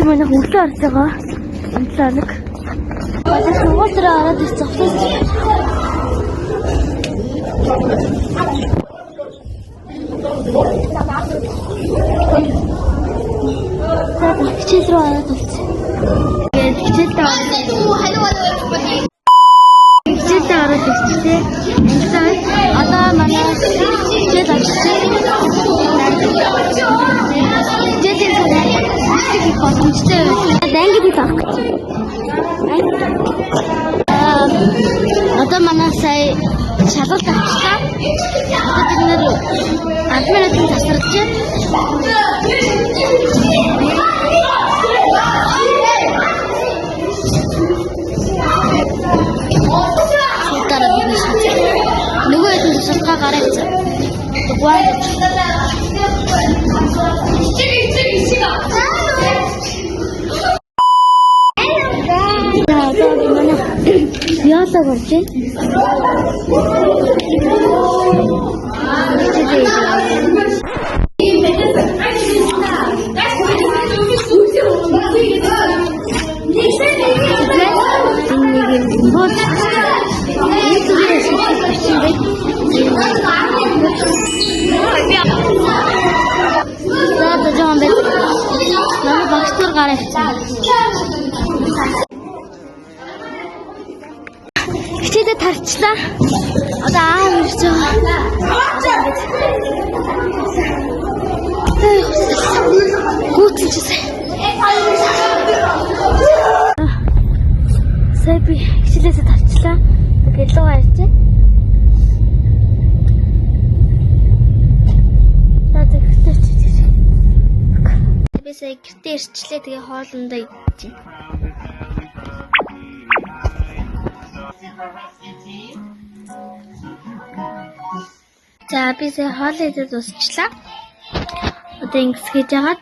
Хэд манай хөвлөө орж байгаа. Амтлаанаг. Бадаг сургуульраа ороод ирцэвчээс. Хичээл рүү ороод ирцээ. Тэгээд хичээлдээ ороод ирчихээ. Одоо манай хичээл авчихсан. Хичээлийн цаг их боломжтой. Ангид их авах гэж. Одоо манай сая шалгалт авчлаа. Одоо бид нэр 10 минутын засварлаж байна. Нөгөө хэдэн тусалгаа гаргацсан. Дугаар. Биолог орж байна. Багштар гаргацсан. Хичээлээ тарчлаа. Одоо аав ирж байгаа. Гүйтчихсэн. Сая би хичээлээ тарчлаа. Гэлөө хайрчээ. Би сая гэртээ ирчлээ. Тэгээ хоолндоо идчихэв. За би сая хоол идэж дуусчлаа. Одоо ингэж хийж яагаад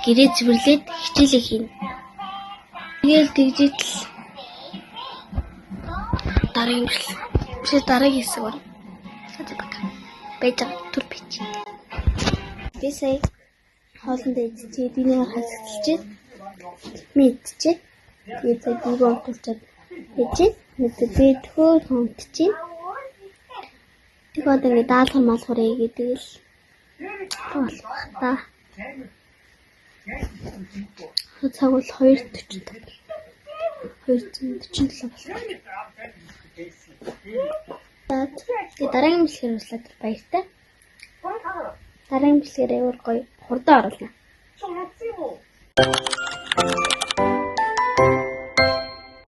гэрээ цэвэрлээд хичээлээ хийнэ. Тэгэл тэгжээтэл дараагийн хэсэг байна. Байж түр бич. Би сая хоолндоо идчихээ. Биний хасагдчихээ. Мэдчихээ. Тэгээд би бомтолчод идчихээ. Мэдээ би төхөөр хонтчихээ. Тэгээд ингэ даалгавар малгуурыг гэдэг л болох та. Цаг бол 2:40. 2:47 болсон. Тэгээд дараагийн бичлэгээр уучлаад баяртай. Дараагийн бичлэгээр өөр гоё хурдан оруулна.